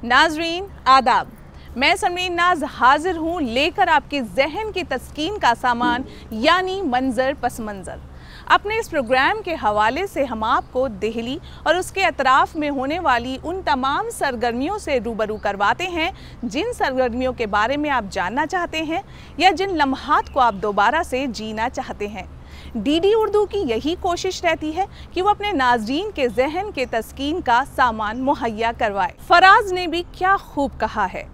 नाजरीन आदाब, मैं समीर नाज हाजिर हूँ लेकर आपके जहन की तस्कीन का सामान यानी मंजर पस मंजर। अपने इस प्रोग्राम के हवाले से हम आपको दिल्ली और उसके अतराफ में होने वाली उन तमाम सरगर्मियों से रूबरू करवाते हैं जिन सरगर्मियों के बारे में आप जानना चाहते हैं या जिन लम्हात को आप दोबारा से जीना चाहते हैं। डीडी उर्दू की यही कोशिश रहती है कि वो अपने नाजरीन के जहन के तस्कीन का सामान मुहैया करवाए। फराज ने भी क्या खूब कहा है,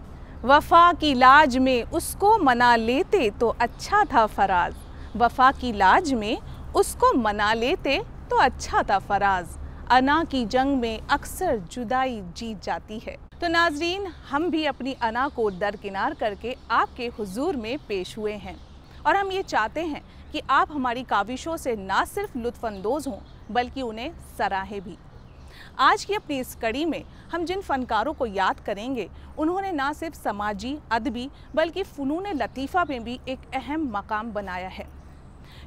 वफा की लाज में उसको मना लेते तो अच्छा था फराज, वफा की लाज में उसको मना लेते तो अच्छा था फराज, अना की जंग में अक्सर जुदाई जीत जाती है। तो नाजरीन, हम भी अपनी अना को दरकिनार करके आपके हुजूर में पेश हुए हैं और हम ये चाहते हैं कि आप हमारी काविशों से ना सिर्फ लुत्फ़अंदोज़ हों बल्कि उन्हें सराहें भी। आज की अपनी इस कड़ी में हम जिन फ़नकारों को याद करेंगे उन्होंने ना सिर्फ समाजी, अदबी बल्कि फ़नून लतीफ़ा में भी एक अहम मकाम बनाया है।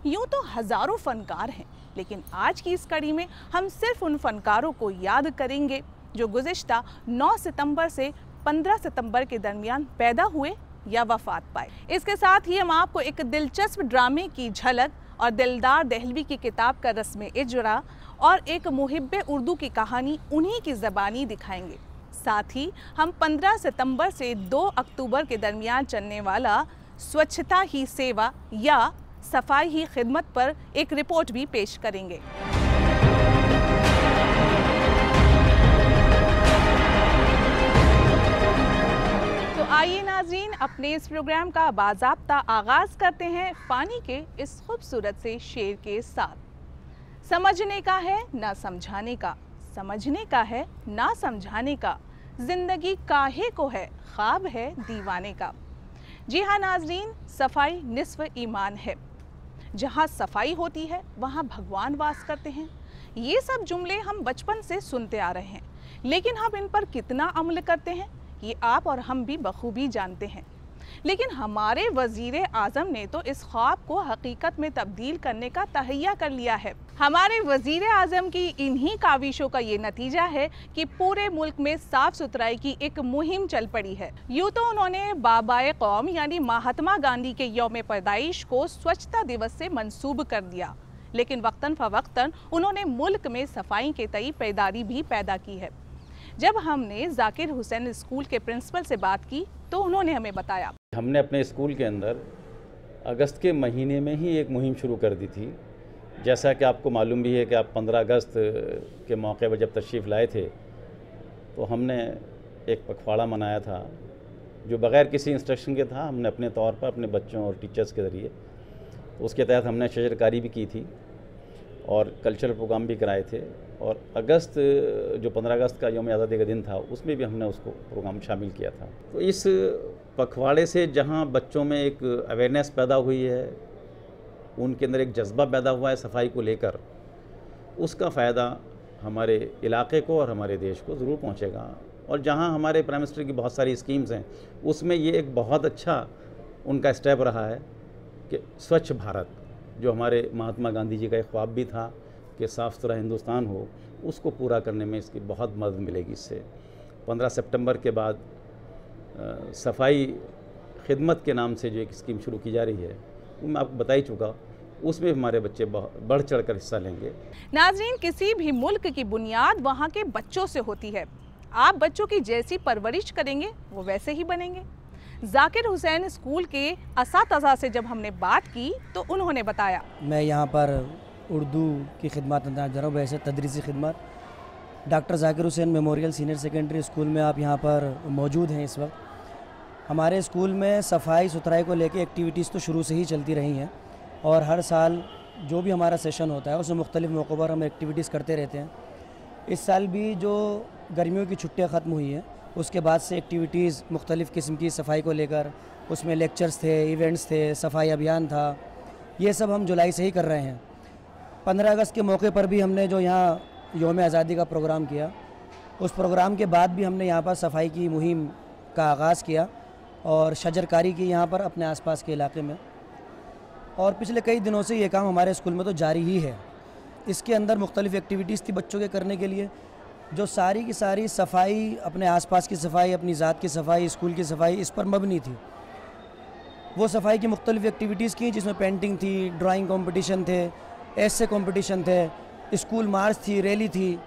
यूँ तो हज़ारों फ़नकार हैं, लेकिन आज की इस कड़ी में हम सिर्फ उन फ़नकारों को याद करेंगे जो गुज़िश्ता 9 सितंबर से 15 सितंबर के दरमियान पैदा हुए या वफ़ात पाए। इसके साथ ही हम आपको एक दिलचस्प ड्रामे की झलक और दिलदार दहलवी की किताब का रस्म इजरा और एक मुहिब्बे उर्दू की कहानी उन्हीं की ज़बानी दिखाएंगे। साथ ही हम 15 सितंबर से 2 अक्टूबर के दरमियान चलने वाला स्वच्छता ही सेवा या सफाई ही खिदमत पर एक रिपोर्ट भी पेश करेंगे। तो आइए नाज़रीन, अपने इस प्रोग्राम का बाज़ाब्ता आगाज़ करते हैं फ़ानी के इस खूबसूरत से शेर के साथ। समझने का है ना समझाने का, समझने का है ना समझाने का, ज़िंदगी काहे को है, ख्वाब है दीवाने का। जी हाँ नाज़रीन, सफाई निस्फ़ ईमान है। जहाँ सफाई होती है वहाँ भगवान वास करते हैं। ये सब जुमले हम बचपन से सुनते आ रहे हैं, लेकिन हम इन पर कितना अमल करते हैं ये आप और हम भी बखूबी जानते हैं। लेकिन हमारे वज़ीर आज़म ने तो इस ख्वाब को हकीकत में तब्दील करने का तहैया कर लिया है। हमारे वज़ीर आज़म की इन्हीं काविशों का ये नतीजा है कि पूरे मुल्क में साफ़ सुथराई की एक मुहिम चल पड़ी है। यूँ तो उन्होंने बाबाए कौम यानी महात्मा गांधी के यौम पैदाइश को स्वच्छता दिवस से मंसूब कर दिया, लेकिन वक्तन फ़वक्तन उन्होंने मुल्क में सफाई के तई बेदारी भी पैदा की है। जब हमने जाकिर हुसैन स्कूल के प्रिंसिपल से बात की तो उन्होंने हमें बताया, हमने अपने स्कूल के अंदर अगस्त के महीने में ही एक मुहिम शुरू कर दी थी। जैसा कि आपको मालूम भी है कि आप 15 अगस्त के मौके पर जब तशरीफ़ लाए थे तो हमने एक पखवाड़ा मनाया था जो बग़ैर किसी इंस्ट्रक्शन के था। हमने अपने तौर पर अपने बच्चों और टीचर्स के ज़रिए उसके तहत हमने शजरकारी भी की थी और कल्चरल प्रोग्राम भी कराए थे। और अगस्त जो 15 अगस्त का यौम आज़ादी का दिन था उसमें भी हमने उसको प्रोग्राम शामिल किया था। तो इस पखवाड़े से जहाँ बच्चों में एक अवेयरनेस पैदा हुई है, उनके अंदर एक जज्बा पैदा हुआ है सफाई को लेकर, उसका फ़ायदा हमारे इलाके को और हमारे देश को ज़रूर पहुँचेगा। और जहाँ हमारे प्राइम मिनिस्टर की बहुत सारी स्कीम्स हैं उसमें ये एक बहुत अच्छा उनका स्टेप रहा है कि स्वच्छ भारत, जो हमारे महात्मा गांधी जी का एक ख्वाब भी था कि साफ़ सुथरा हिंदुस्तान हो, उसको पूरा करने में इसकी बहुत मदद मिलेगी। इससे 15 सितंबर के बाद सफाई खिदमत के नाम से जो एक स्कीम शुरू की जा रही है वो मैं आपको बता ही चुका, उसमें हमारे बच्चे बढ़ चढ़ कर हिस्सा लेंगे। नाज़रीन, किसी भी मुल्क की बुनियाद वहाँ के बच्चों से होती है। आप बच्चों की जैसी परवरिश करेंगे वो वैसे ही बनेंगे। जाकिर हुसैन स्कूल के असातिज़ा से जब हमने बात की तो उन्होंने बताया, मैं यहाँ पर उर्दू की खिदमत अंजाम दे रहा हूँ, वैसे तदरीसी खिदमत। Doctor Zakir Hussain memorial senior secondary school में आप यहाँ पर मौजूद हैं इस वक्त। हमारे स्कूल में सफाई सुथराई को लेकर एक्टिविटीज़ तो शुरू से ही चलती रही हैं और हर साल जो भी हमारा सेशन होता है उसमें मुख्तलिफ़ मौक़ों पर हम एक्टिविटीज़ करते रहते हैं। इस साल भी जो गर्मियों की छुट्टियाँ ख़त्म हुई हैं उसके बाद से एक्टिविटीज़ मुख्तलिफ़ किस्म की सफाई को लेकर, उसमें लेक्चर्स थे, इवेंट्स थे, सफाई अभियान था, ये सब हम जुलाई से ही कर रहे हैं। 15 अगस्त के मौके पर भी हमने जो यहाँ यौम आज़ादी का प्रोग्राम किया, उस प्रोग्राम के बाद भी हमने यहाँ पर सफाई की मुहिम का आगाज़ किया और शजरकारी की यहाँ पर अपने आसपास के इलाके में। और पिछले कई दिनों से ये काम हमारे स्कूल में तो जारी ही है। इसके अंदर मुख्तलिफ़ एक्टिविटीज़ थी बच्चों के करने के लिए। जो सारी की सारी सफाई, अपने आसपास की सफाई, अपनी ज़ात की सफाई, स्कूल की सफाई, इस पर मबनी थी। वो सफाई की मुख्तलिफ़ एक्टिविटीज़ की जिसमें पेंटिंग थी, ड्राइंग कंपटीशन थे, ऐसे कंपटीशन थे, स्कूल मार्च थी, रैली थी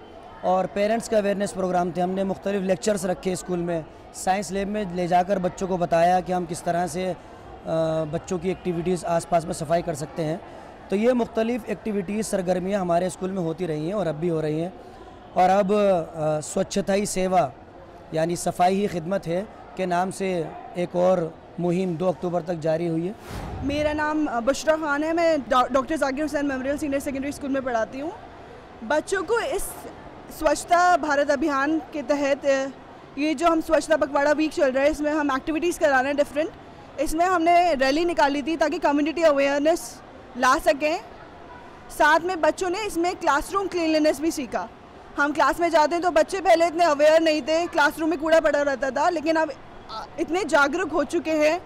और पेरेंट्स का अवेयरनेस प्रोग्राम थे। हमने मुख्तलिफ़ लेक्चर्स रखे स्कूल में, साइंस लैब में ले जाकर बच्चों को बताया कि हम किस तरह से बच्चों की एक्टिविटीज़ आसपास में सफाई कर सकते हैं। तो ये मुख्तलिफ़ एक्टिविटीज़, सरगर्मियाँ हमारे स्कूल में होती रही हैं और अब भी हो रही हैं। और अब स्वच्छता ही सेवा यानी सफाई ही खिदमत है के नाम से एक और मुहिम 2 अक्टूबर तक जारी हुई है। मेरा नाम बुशरा खान है। मैं doctor Zakir Hussain memorial senior secondary school में पढ़ाती हूँ। बच्चों को इस स्वच्छता भारत अभियान के तहत ये जो हम स्वच्छता पखवाड़ा वीक चल रहा है, इसमें हम एक्टिविटीज़ करा रहे हैं डिफरेंट। इसमें हमने रैली निकाली थी ताकि कम्युनिटी अवेयरनेस ला सकें। साथ में बच्चों ने इसमें क्लासरूम क्लीनलीनेस भी सीखा। हम क्लास में जाते हैं तो बच्चे पहले इतने अवेयर नहीं थे, क्लासरूम में कूड़ा पड़ा रहता था, लेकिन अब इतने जागरूक हो चुके हैं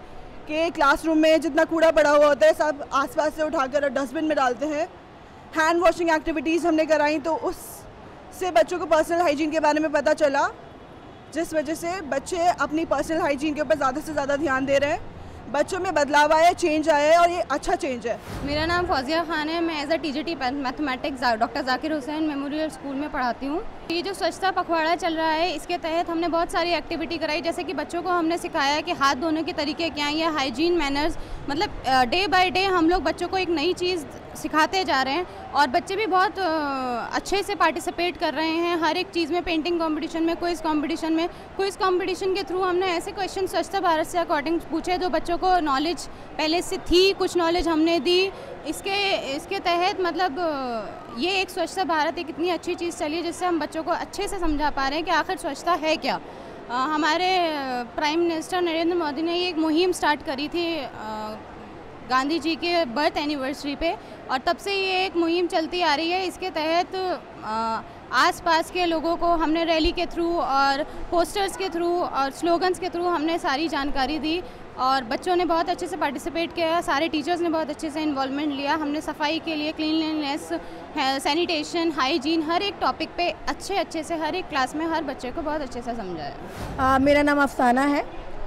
कि क्लासरूम में जितना कूड़ा पड़ा हुआ होता है सब आसपास से उठाकर डस्टबिन में डालते हैं। हैंड वॉशिंग एक्टिविटीज़ हमने कराई तो उससे बच्चों को पर्सनल हाइजीन के बारे में पता चला, जिस वजह से बच्चे अपनी पर्सनल हाइजीन के ऊपर ज़्यादा से ज़्यादा ध्यान दे रहे हैं। बच्चों में बदलाव आया, चेंज आया है और ये अच्छा चेंज है। मेरा नाम फौजिया खान है। मैं as a TGT mathematics doctor Zakir Hussain memorial school में पढ़ाती हूँ। ये जो स्वच्छता पखवाड़ा चल रहा है, इसके तहत हमने बहुत सारी एक्टिविटी कराई, जैसे कि बच्चों को हमने सिखाया कि हाथ धोने के तरीके क्या हैं, या हाइजीन मैनर्स, मतलब डे बाय डे हम लोग बच्चों को एक नई चीज़ सिखाते जा रहे हैं और बच्चे भी बहुत अच्छे से पार्टिसिपेट कर रहे हैं हर एक चीज़ में, पेंटिंग कंपटीशन में, क्विज़ कंपटीशन में। क्विज़ कंपटीशन के थ्रू हमने ऐसे क्वेश्चन स्वच्छता भारत से अकॉर्डिंग पूछे जो बच्चों को नॉलेज पहले से थी, कुछ नॉलेज हमने दी। इसके तहत मतलब ये एक स्वच्छता भारत एक इतनी अच्छी चीज़ चली है जिससे हम बच्चों को अच्छे से समझा पा रहे हैं कि आखिर स्वच्छता है क्या। हमारे प्राइम मिनिस्टर नरेंद्र मोदी ने ये एक मुहिम स्टार्ट करी थी गांधी जी के बर्थ एनिवर्सरी पे, और तब से ये एक मुहिम चलती आ रही है। इसके तहत आसपास के लोगों को हमने रैली के थ्रू और पोस्टर्स के थ्रू और स्लोगन्स के थ्रू हमने सारी जानकारी दी और बच्चों ने बहुत अच्छे से पार्टिसिपेट किया। सारे टीचर्स ने बहुत अच्छे से इन्वॉल्वमेंट लिया। हमने सफाई के लिए क्लीनलीनेस, सैनिटेशन, हाइजीन, हर एक टॉपिक पे अच्छे से हर एक क्लास में हर बच्चे को बहुत अच्छे से समझाया। मेरा नाम अफसाना है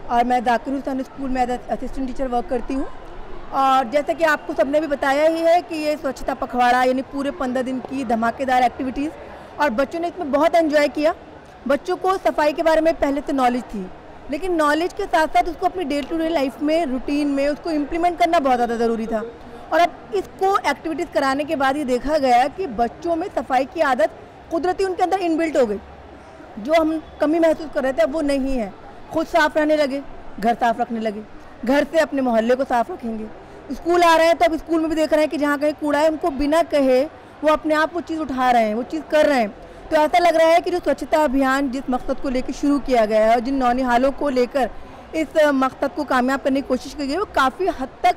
और मैं जाकिर हुसैन स्कूल में असिस्टेंट टीचर वर्क करती हूँ। और जैसे कि आपको सबने भी बताया ही है कि ये स्वच्छता पखवाड़ा यानी पूरे 15 दिन की धमाकेदार एक्टिविटीज़, और बच्चों ने इसमें बहुत एंजॉय किया। बच्चों को सफाई के बारे में पहले तो नॉलेज थी, लेकिन नॉलेज के साथ साथ उसको अपनी डे टू डे लाइफ में, रूटीन में उसको इम्प्लीमेंट करना बहुत ज़्यादा ज़रूरी था। और अब इसको एक्टिविटीज़ कराने के बाद ये देखा गया कि बच्चों में सफाई की आदत कुदरती उनके अंदर इनबिल्ट हो गई। जो हम कमी महसूस कर रहे थे अब वो नहीं है। खुद साफ़ रहने लगे, घर साफ़ रखने लगे, घर से अपने मोहल्ले को साफ़ रखेंगे। स्कूल आ रहे हैं तो अब स्कूल में भी देख रहे हैं कि जहाँ कहीं कूड़ा है उनको बिना कहे वो अपने आप वो चीज़ उठा रहे हैं, वो चीज़ कर रहे हैं। तो ऐसा लग रहा है कि जो स्वच्छता अभियान जिस मकसद को लेकर शुरू किया गया है और जिन नौनिहालों को लेकर इस मकसद को कामयाब करने की कोशिश की गई है वो काफ़ी हद तक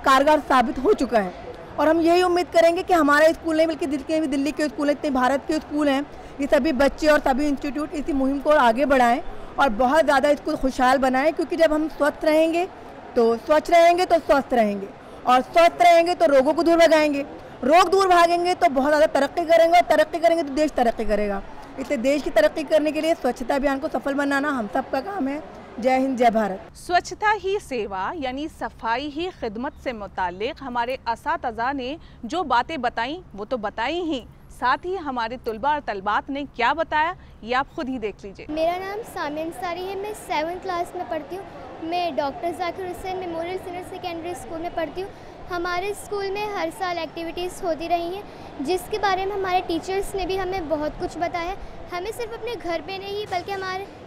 कारगर साबित हो चुका है। और हम यही उम्मीद करेंगे कि हमारा स्कूल नहीं बल्कि दिल्ली के स्कूल हैं, इतने भारत के स्कूल हैं, ये सभी बच्चे और सभी इंस्टीट्यूट इसी मुहिम को आगे बढ़ाएँ और बहुत ज़्यादा इसको खुशहाल बनाएँ। क्योंकि जब हम स्वच्छ रहेंगे तो स्वस्थ रहेंगे और स्वस्थ रहेंगे तो रोगों को दूर भगाएंगे, रोग दूर भागेंगे तो बहुत ज़्यादा तरक्की करेंगे और तरक्की करेंगे तो देश तरक्की करेगा। इसलिए देश की तरक्की करने के लिए स्वच्छता अभियान को सफल बनाना हम सबका काम है। जय हिंद, जय भारत। स्वच्छता ही सेवा यानी सफाई ही खिदमत से मुताल्लिक हमारे असातिज़ा ने जो बातें बताई वो तो बताई ही, साथ ही हमारे तुलबा और तलबात ने क्या बताया ये आप खुद ही देख लीजिए। मेरा नाम सामिया अंसारी है। मैं 7th क्लास में पढ़ती हूँ। मैं doctor Zakir Hussain memorial senior secondary school में पढ़ती हूँ। हमारे स्कूल में हर साल एक्टिविटीज़ होती रही हैं जिसके बारे में हमारे टीचर्स ने भी हमें बहुत कुछ बताया। हमें सिर्फ अपने घर पे नहीं बल्कि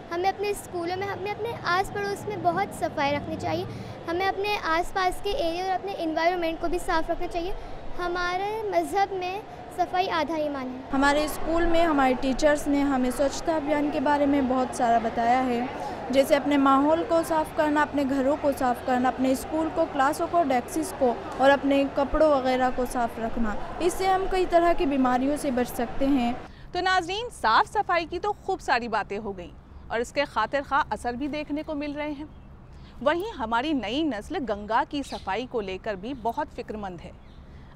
हमें अपने स्कूलों में, हमें अपने आस पड़ोस में बहुत सफाई रखनी चाहिए। हमें अपने आसपास के एरिया और अपने एनवायरनमेंट को भी साफ़ रखना चाहिए। हमारे मज़हब में सफाई आधा ईमान है। हमारे स्कूल में हमारे टीचर्स ने हमें स्वच्छता अभियान के बारे में बहुत सारा बताया है, जैसे अपने माहौल को साफ़ करना, अपने घरों को साफ़ करना, अपने स्कूल को, क्लासों को, डेस्क्स को और अपने कपड़ों वगैरह को साफ़ रखना। इससे हम कई तरह की बीमारियों से बच सकते हैं। तो नाज़रीन, साफ़ सफाई की तो खूब सारी बातें हो गई और इसके खातिर खा असर भी देखने को मिल रहे हैं। वहीं हमारी नई नस्ल गंगा की सफाई को लेकर भी बहुत फिक्रमंद है।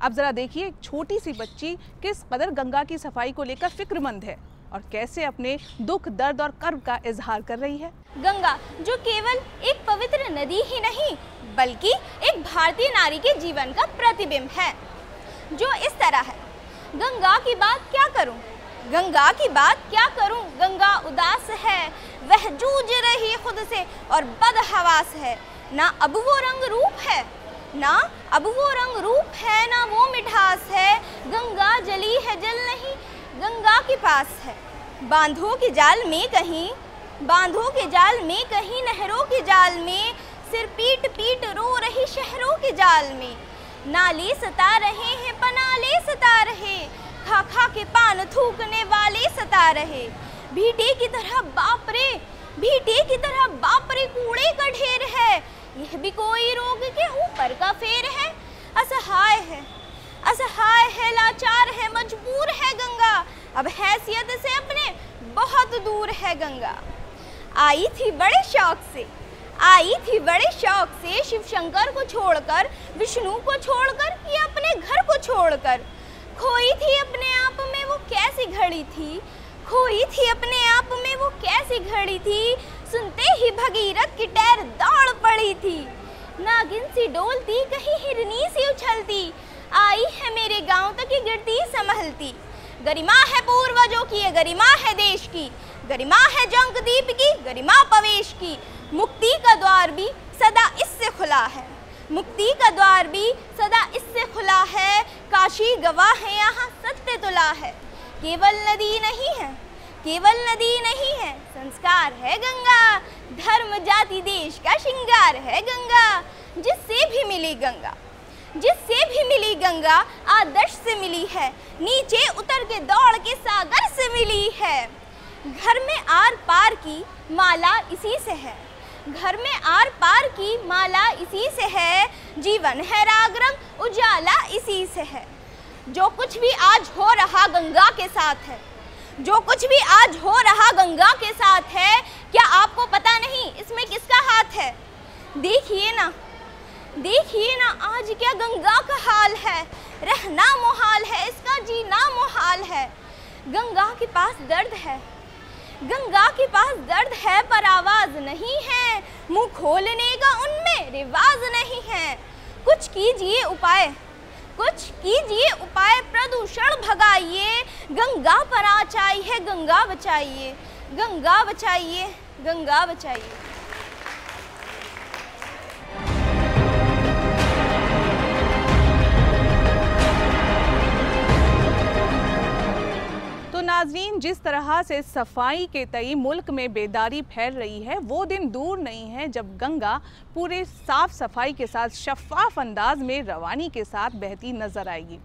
अब ज़रा देखिए एक छोटी सी बच्ची किस कदर गंगा की सफाई को लेकर फिक्रमंद है। और कैसे अपने दुख, दर्द और कर्ब का इजहार कर रही है। गंगा जो केवल एक पवित्र नदी ही नहीं बल्कि एक भारतीय नारी के जीवन का प्रतिबिंब है, जो इस तरह है। गंगा की बात क्या करूं, गंगा की बात क्या करूं, गंगा उदास है, वह जूझ रही खुद से और बदहवास है। ना अब वो रंग रूप है, ना अब वो रंग रूप है, ना वो मिठास है। गंगा जली है, जल नहीं गंगा के पास है। बांधों के जाल में कहीं, बांधों के जाल में कहीं, नहरों के जाल में, सिर पीट पीट रो रही शहरों के जाल में। नाले सता रहे हैं, पनाले सता रहे, खा खा के पान थूकने वाले सता रहे। भीटे की तरह बाप रे, भीटे की तरह बाप रे कूड़े का ढेर है। यह भी कोई रोग के ऊपर का फेर है। असहाय है, असहाय है, लाचार है, मजबूर है गंगा, अब हैसियत से अपने बहुत दूर है गंगा। आई थी बड़े शौक से, आई थी बड़े शौक से, शिव शंकर को छोड़कर, विष्णु को छोड़कर, या अपने घर को छोड़कर। खोई थी अपने आप में वो कैसी घड़ी थी, खोई थी अपने आप में वो कैसी घड़ी थी। सुनते ही भगीरथ की टैर दौड़ पड़ी थी। नागिन सी डोलती, कहीं हिरनी सी उछलती, आई है मेरे गांव तक ये गिरती संभलती। गरिमा है पूर्वजों की, ये गरिमा है देश की, गरिमा है जंगदीप की, गरिमा पवेश की। मुक्ति का द्वार भी सदा इससे खुला है, मुक्ति का द्वार भी सदा इससे खुला है। काशी गवाह है, यहाँ सत्य तुला है। केवल नदी नहीं है, केवल नदी नहीं है, संस्कार है गंगा। धर्म जाति देश का श्रृंगार है गंगा। जिससे भी मिली गंगा, जिससे भी मिली गंगा, आदर्श से मिली है, नीचे उतर के दौड़ के सागर से मिली है। घर में आर पार की माला इसी से है, घर में आर पार की माला इसी से है। जीवन है राग रंग, उजाला इसी से है। जो कुछ भी आज हो रहा गंगा के साथ है, जो कुछ भी आज हो रहा गंगा के साथ है। क्या आपको पता नहीं इसमें किसका हाथ है? देखिए ना, देखिए ना आज क्या गंगा का हाल है। रहना मुहाल है, इसका जीना मुहाल है। गंगा के पास दर्द है, गंगा के पास दर्द है, पर आवाज नहीं है। मुंह खोलने का उनमें रिवाज नहीं है। कुछ कीजिए उपाय, कुछ कीजिए उपाय, प्रदूषण भगाइए। गंगा पर आँच आई है, गंगा बचाइए, गंगा बचाइए, गंगा बचाइए। तो नाज़रीन, जिस तरह से सफाई के तई मुल्क में बेदारी फैल रही है, वो दिन दूर नहीं है जब गंगा पूरे साफ सफाई के साथ शफाफ अंदाज में रवानी के साथ बहती नजर आएगी।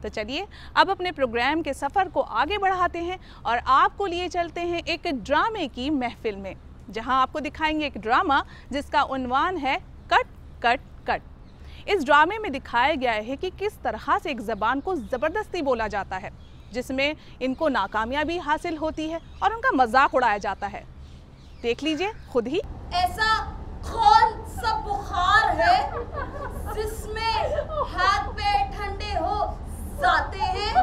तो चलिए अब अपने प्रोग्राम के सफ़र को आगे बढ़ाते हैं और आपको लिए चलते हैं एक ड्रामे की महफिल में, जहां आपको दिखाएंगे एक ड्रामा जिसका उन्वान है कट कट कट। इस ड्रामे में दिखाया गया है कि किस तरह से एक ज़बान को ज़बरदस्ती बोला जाता है, जिसमें इनको नाकामयाबी हासिल होती है और उनका मजाक उड़ाया जाता है। देख लीजिए खुद ही। ऐसा कौन सा बुखार है जिसमें हाथ पैर ठंडे हो जाते हैं?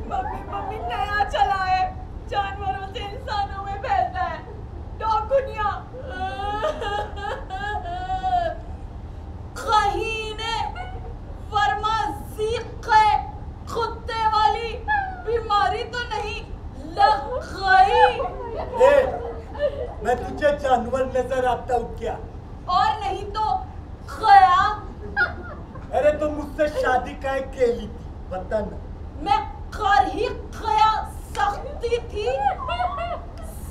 मम्मी मम्मी नया चला है, जानवरों से इंसानों में फैलता है, डॉकुनिया। कहीं ने फर्माज़ीक़े कुत्ते वाली बीमारी तो नहीं लग गई? मैं तुझे जानवर नजर आता हूँ क्या? और नहीं तो गया। अरे तो मुझसे शादी काहे के ली थी बता ना। मैं कर ही गया सकती थी।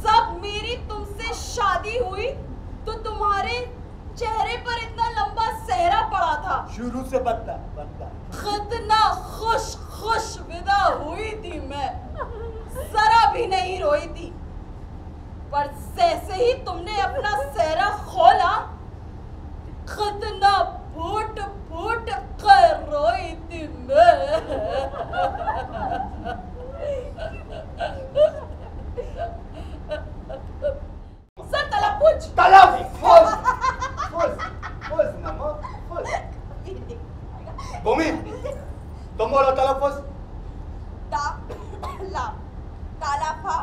सब मेरी तुमसे शादी हुई तो तुम्हारे चेहरे पर इतना लंबा सेहरा पड़ा था। शुरू से बता बता। कितना खुश खुश विदा हुई थी मैं, जरा भी नहीं रोई थी। पर जैसे ही तुमने अपना सेहरा खोला, कितना फूट फूट कर रोई थी मैं। सर तलफुज भूमि तुम बोलो तलफुज। ता ला तालाफा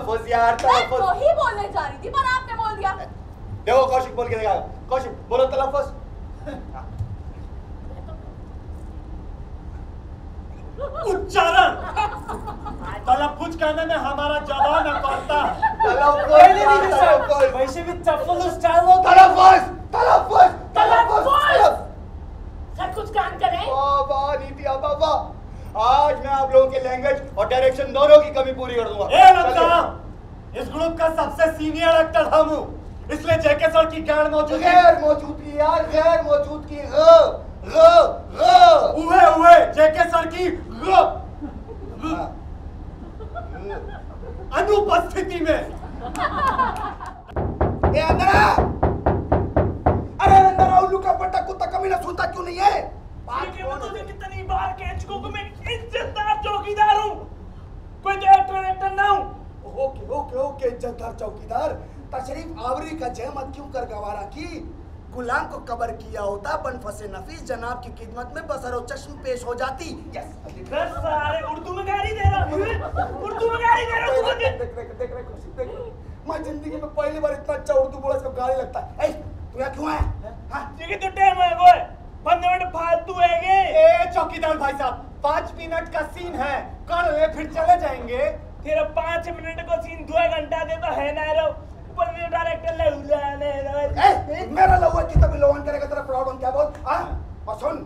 तलफ्फुज़ यार, तलफ्फुज़। मैं वही बोलने जा रही थी पर आपने बोल दिया। देखो कौशिक बोल के दिखाएगा। कौशिक बोलो तलफ्फुज़। उच्चारण। तलफ्फुज़ कहने में हमारा जवान अकड़ता है। तलफ्फुज़। वैसे भी तलफ्फुज़ स्टाइल हो। तलफ्फुज़, तलफ्फुज़, तलफ्फुज़। सब कुछ कान करें। बाबा नीतिया बाबा, आज मैं आप लोगों के लैंग्वेज और डायरेक्शन दोनों की कमी पूरी कर दूंगा। ए लड़का, इस ग्रुप का सबसे सीनियर एक्टर हम हूँ, इसलिए जेके सर की गैर मौजूदगी यार, गैर मौजूदगी उहे जेके सर की अनुपस्थिति में। ए अंदर आ। अरे अंदर आ, उल्लू का पट्टा कुत्ता कमीना सुनता क्यों नहीं है? कितनी बार कह चुका हूं कि मैं इज्जतदार चौकीदार हूँ, कोई एक्टर ना हूँ। ओके इज्जतदार चौकीदार। तशरीफ आवरी का जहमत क्यों कर गवारा की? गुलाम को कबर किया होता, बन फंसे नफीस जनाब की खिदमत में बसर और चश्म पेश हो जाती। यस सारे उर्दू में गाली दे रहा हूँ, उर्दू में गाली दे रहा हूँ। देख मैं जिंदगी में पहली बार इतना अच्छा उर्दू बोला इसको गाली लगता है। तू यहाँ क्यों आया? हाँ ठीक है, तो टाइम है वो 15 मिनट फालतू है गे। ए चौकीदार भाई साहब, 5 मिनट का सीन है, कर ले फिर चले जाएंगे। तेरा 5 मिनट का सीन 2 घंटा दे तो है ना रो, ऊपर में डायरेक्टर ले उलाने रो। मेरा लहुआ की तभी लोन करेगा तेरा प्रॉब्लम क्या बोल? और सुन,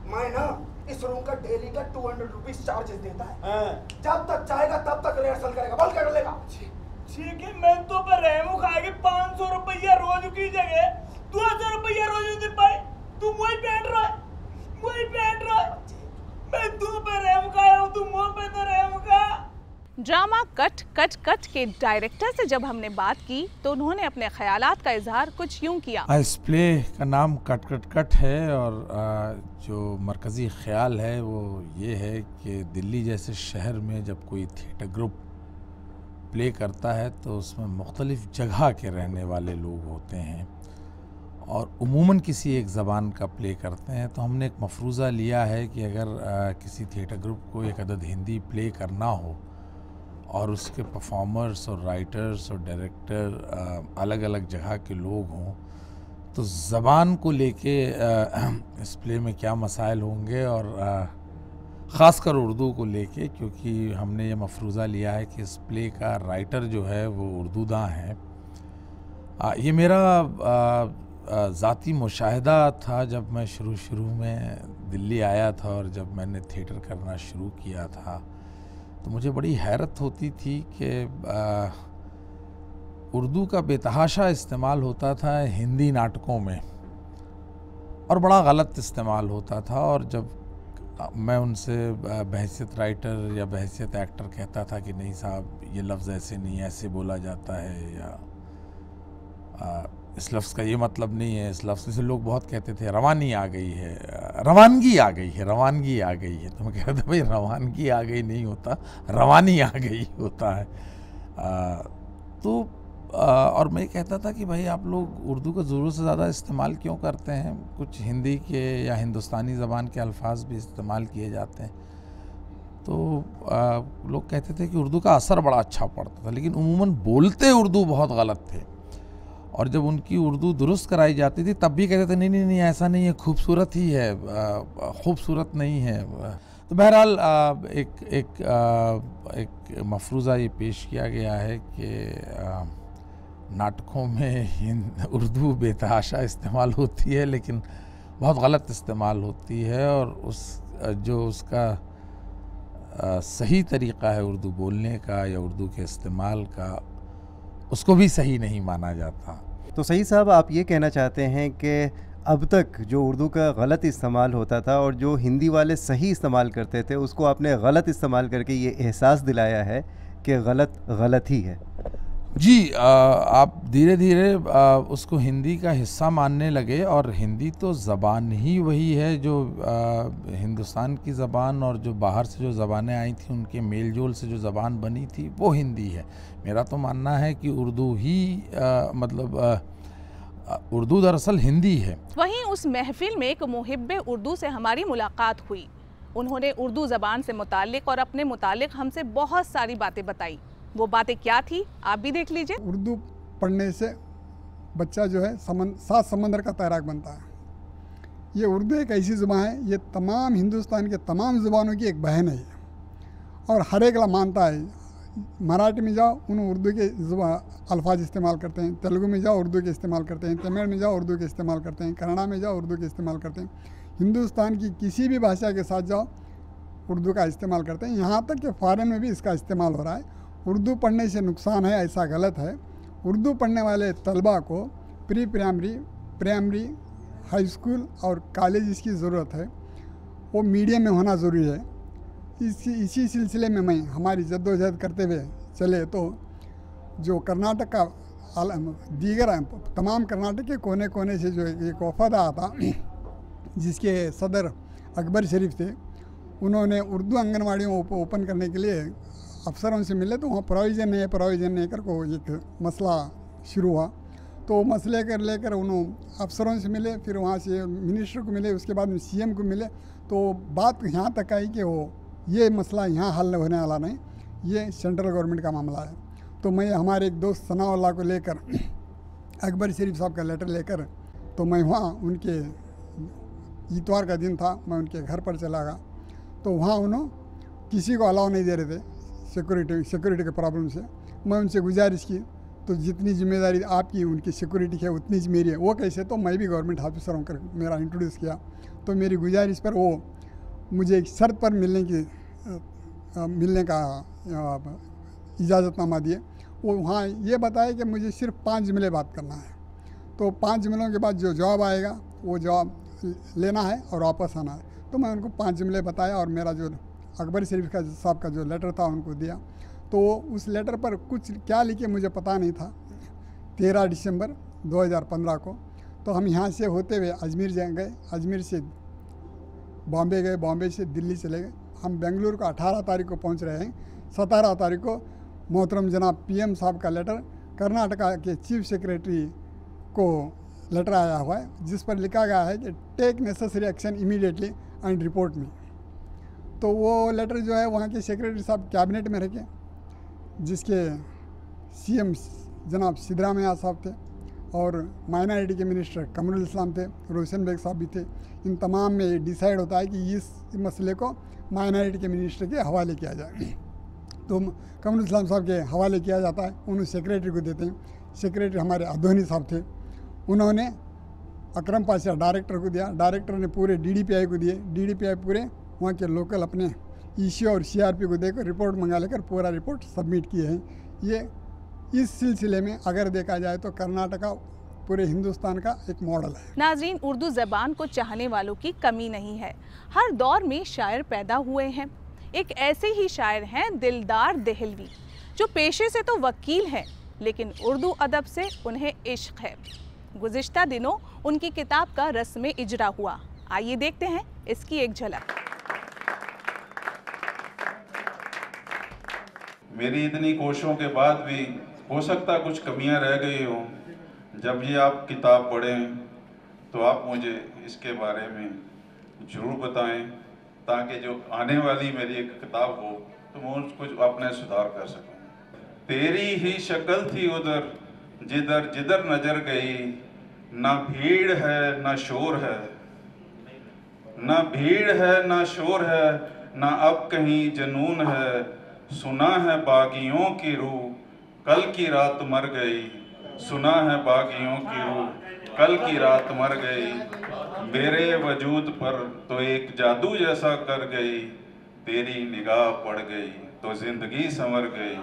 मैं ना इस रूम का डेली का 200 रुपीज चार्जेस देता है। जब तक चाहेगा तब तक रिहर्सल करेगा। बोल क्या कर लेगा? ठीक है, मैं तो पर रहमू खाएगी 500 रुपया रोज की जगह 200 रुपया रोज दे पाए। तू वही पहन रहा है, मैं तू पे रहम खाया हूँ, तू मुँह पे तो रहम खा। ड्रामा कट कट कट के डायरेक्टर से जब हमने बात की तो उन्होंने अपने ख्यालात का इजहार कुछ यूं किया। इस प्ले का नाम कट कट कट है और जो मरकज़ी ख्याल है वो ये है कि दिल्ली जैसे शहर में जब कोई थिएटर ग्रुप प्ले करता है तो उसमें मुख्तलिफ़ जगह के रहने वाले लोग होते हैं और उमूमन किसी एक ज़बान का प्ले करते हैं। तो हमने एक मफरूज़ा लिया है कि अगर किसी थिएटर ग्रुप को एक अदद हिंदी प्ले करना हो और उसके परफॉर्मर्स और राइटर्स और डायरेक्टर अलग अलग जगह के लोग हों तो ज़बान को लेके इस प्ले में क्या मसाइल होंगे और ख़ासकर उर्दू को लेके, क्योंकि हमने ये मफरूज़ा लिया है कि इस प्ले का राइटर जो है वो उर्दूदां है। ये मेरा ज़ाती मुशाहिदा था जब मैं शुरू में दिल्ली आया था और जब मैंने थिएटर करना शुरू किया था तो मुझे बड़ी हैरत होती थी कि उर्दू का बेतहाशा इस्तेमाल होता था हिंदी नाटकों में और बड़ा गलत इस्तेमाल होता था। और जब मैं उनसे बहैसियत राइटर या बहैसियत एक्टर कहता था कि नहीं साहब ये लफ्ज़ ऐसे नहीं, ऐसे बोला जाता है, या इस लफ्ज़ का ये मतलब नहीं है, इस लफ्ज़ से लोग बहुत कहते थे रवानी आ गई है, रवानगी आ गई है, रवानगी आ गई है। तो मैं कहता था भाई रवानगी आ गई नहीं होता, रवानी आ गई होता है। और मैं कहता था कि भाई आप लोग उर्दू का ज़रूरत से ज़्यादा इस्तेमाल क्यों करते हैं, कुछ हिंदी के या हिंदुस्तानी ज़बान के अल्फाज भी इस्तेमाल किए जाते हैं। तो लोग कहते थे कि उर्दू का असर बड़ा अच्छा पड़ता था, लेकिन उमूमन बोलते उर्दू बहुत गलत थे और जब उनकी उर्दू दुरुस्त कराई जाती थी तब भी कहते थे नहीं नहीं नहीं ऐसा नहीं है, खूबसूरत ही है, खूबसूरत नहीं है। तो बहरहाल एक मफरूज़ा ये पेश किया गया है कि नाटकों में उर्दू बेतहाशा इस्तेमाल होती है लेकिन बहुत गलत इस्तेमाल होती है और उसका सही तरीक़ा है उर्दू बोलने का या उर्दू के इस्तेमाल का, उसको भी सही नहीं माना जाता। तो सही साहब, आप ये कहना चाहते हैं कि अब तक जो उर्दू का गलत इस्तेमाल होता था और जो हिंदी वाले सही इस्तेमाल करते थे उसको आपने गलत इस्तेमाल करके ये एहसास दिलाया है कि गलत ही है। जी, आप धीरे धीरे उसको हिंदी का हिस्सा मानने लगे और हिंदी तो ज़बान ही वही है जो हिंदुस्तान की ज़बान और जो बाहर से जो ज़बानें आई थी उनके मेल जोल से जो ज़बान बनी थी वो हिंदी है। मेरा तो मानना है कि उर्दू ही उर्दू दरअसल हिंदी है। वहीं उस महफिल में एक मुहिब्बे उर्दू से हमारी मुलाकात हुई। उन्होंने उर्दू ज़बान से मुताल्लिक़ और अपने मुताल्लिक़ हमसे बहुत सारी बातें बताई वो बातें क्या थी आप भी देख लीजिए। उर्दू पढ़ने से बच्चा जो है सात समंदर का तैराक बनता है। ये उर्दू एक ऐसी ज़ुबान है, ये तमाम हिंदुस्तान के तमाम ज़ुबानों की एक बहन है और हर एक मानता है। मराठी में जाओ उन उर्दू के अल्फाज इस्तेमाल करते हैं, तेलुगु में जाओ उर्दू के इस्तेमाल करते हैं, तमिल में जाओ उर्दू के इस्तेमाल करते हैं, कन्नड़ा में जाओ उर्दू के इस्तेमाल करते हैं। हिंदुस्तान की किसी भी भाषा के साथ जाओ उर्दू का इस्तेमाल करते हैं, यहाँ तक कि फ़ॉरेन में भी इसका इस्तेमाल हो रहा है। उर्दू पढ़ने से नुकसान है ऐसा गलत है। उर्दू पढ़ने वाले तलबा को प्री प्राइमरी हाई स्कूल और कॉलेज की ज़रूरत है, वो मीडियम में होना ज़रूरी है। इसी सिलसिले में मैं हमारी जद्दोजहद करते हुए चले तो जो कर्नाटक का दीगर तमाम कर्नाटक के कोने कोने से जो एक वफद आया था जिसके सदर अकबर शरीफ थे, उन्होंने उर्दू आंगनवाड़ियों को ओपन करने के लिए अफसरों से मिले तो वहाँ प्रोविज़न नहीं कर को एक मसला शुरू हुआ। तो मसले कर लेकर उन्होंने अफसरों से मिले, फिर वहाँ से मिनिस्टर को मिले, उसके बाद में CM को मिले। तो बात यहाँ तक आई कि वो ये मसला यहाँ हल होने वाला नहीं, ये सेंट्रल गवर्नमेंट का मामला है। तो मैं हमारे एक दोस्त सनाउल्लाह को लेकर अकबर शरीफ साहब का लेटर लेकर तो मैं वहाँ उनके इतवार का दिन था, मैं उनके घर पर चला गया। तो वहाँ उन्होंने किसी को अलाउ नहीं दे रहे थे सिक्योरिटी के प्रॉब्लम से। मैं उनसे गुजारिश की तो जितनी जिम्मेदारी आपकी उनकी सिक्योरिटी है उतनी ही मेरी है। वो कैसे, तो मैं भी गवर्नमेंट ऑफिसर होकर मेरा इंट्रोड्यूस किया। तो मेरी गुजारिश पर वो मुझे एक शर्त पर मिलने का इजाज़तनामा दिए। वो वहाँ ये बताया कि मुझे सिर्फ 5 जुमले बात करना है, तो 5 जुमलों के बाद जो जवाब आएगा वो जवाब लेना है और वापस आना है। तो मैं उनको 5 जुमले बताया और मेरा जो अकबर शरीफ का साहब का जो लेटर था उनको दिया। तो उस लेटर पर कुछ क्या लिखे मुझे पता नहीं था। 13 दिसंबर 2015 को तो हम यहाँ से होते हुए अजमेर गए, अजमेर से बॉम्बे गए, बॉम्बे से दिल्ली चले गए। हम बेंगलुरु को 18 तारीख को पहुँच रहे हैं। 17 तारीख को मोहतरम जनाब PM साहब का लेटर कर्नाटका के चीफ सेक्रेटरी को लेटर आया हुआ है जिस पर लिखा गया है कि take necessary action immediately and report me. तो वो लेटर जो है वहाँ के सेक्रेटरी साहब कैबिनेट में रखे, जिसके CM जनाब सिद्धरामैया साहब थे और माइनॉरिटी के मिनिस्टर कमरुल इस्लाम थे, रोशन बेग साहब भी थे। इन तमाम में डिसाइड होता है कि इस मसले को माइनॉरिटी के मिनिस्टर के हवाले किया जाए। तो कमरुल इस्लाम साहब के हवाले किया जाता है, उन्हें सेक्रेटरी को देते हैं। सेक्रेटरी हमारे अधोनी साहब थे, उन्होंने अकरम पाशा डायरेक्टर को दिया, डायरेक्टर ने पूरे DDPI को दिए, DDPI पूरे वहाँ के लोकल अपने EC और CRP को देकर रिपोर्ट मंगा लेकर पूरा रिपोर्ट सबमिट किए हैं। ये इस सिलसिले में अगर देखा जाए तो कर्नाटका पूरे हिंदुस्तान का एक मॉडल है। नाजरीन, उर्दू ज़बान को चाहने वालों की कमी नहीं है। हर दौर में शायर पैदा हुए हैं। एक ऐसे ही शायर हैं दिलदार देहलवी, जो पेशे से तो वकील हैं लेकिन उर्दू अदब से उन्हें इश्क है। गुज़िश्ता दिनों उनकी किताब का रस्म इजरा हुआ। आइए देखते हैं इसकी एक झलक। मेरी इतनी कोशिशों के बाद भी हो सकता कुछ कमियां रह गई हों। जब ये आप किताब पढ़ें तो आप मुझे इसके बारे में ज़रूर बताएं ताकि जो आने वाली मेरी एक किताब हो तो मैं उसको अपने सुधार कर सकूं। तेरी ही शक्ल थी उधर जिधर जिधर नजर गई, ना भीड़ है ना शोर है, ना भीड़ है ना शोर है, ना अब कहीं जनून है। सुना है बागियों की रूह कल की रात मर गई, सुना है बागियों की रूह कल की रात मर गई। मेरे वजूद पर तो एक जादू जैसा कर गई, तेरी निगाह पड़ गई तो जिंदगी संवर गई।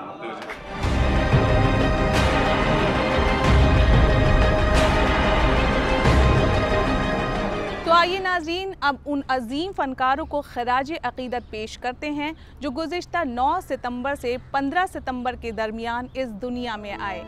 तो आइए नाज़रीन, अब उन अजीम फ़नकारों को ख़राज अक़ीदत पेश करते हैं जो गुज़िश्ता 9 सितंबर से 15 सितंबर के दरमियान इस दुनिया में आए।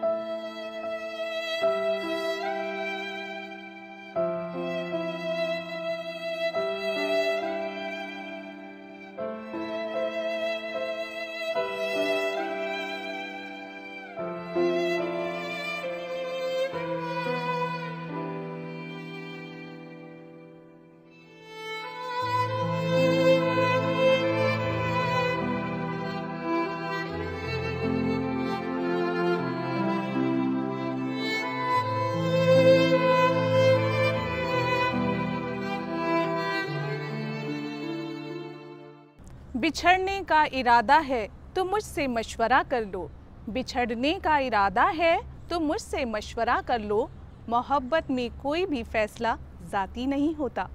बिछड़ने का इरादा है तो मुझसे मशवरा कर लो, बिछड़ने का इरादा है तो मुझसे मशवरा कर लो। मोहब्बत में कोई भी फैसला ज़ाती नहीं होता।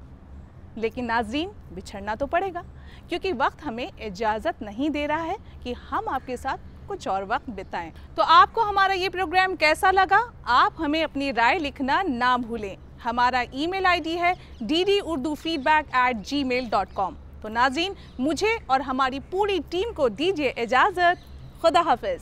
लेकिन नाज़रीन, बिछड़ना तो पड़ेगा, क्योंकि वक्त हमें इजाज़त नहीं दे रहा है कि हम आपके साथ कुछ और वक्त बिताएं। तो आपको हमारा ये प्रोग्राम कैसा लगा? आप हमें अपनी राय लिखना ना भूलें। हमारा ईमेल आईडी है ddurdufeedback@gmail.com। तो नाज़रीन, मुझे और हमारी पूरी टीम को दीजिए इजाज़त। खुदा हाफिज़।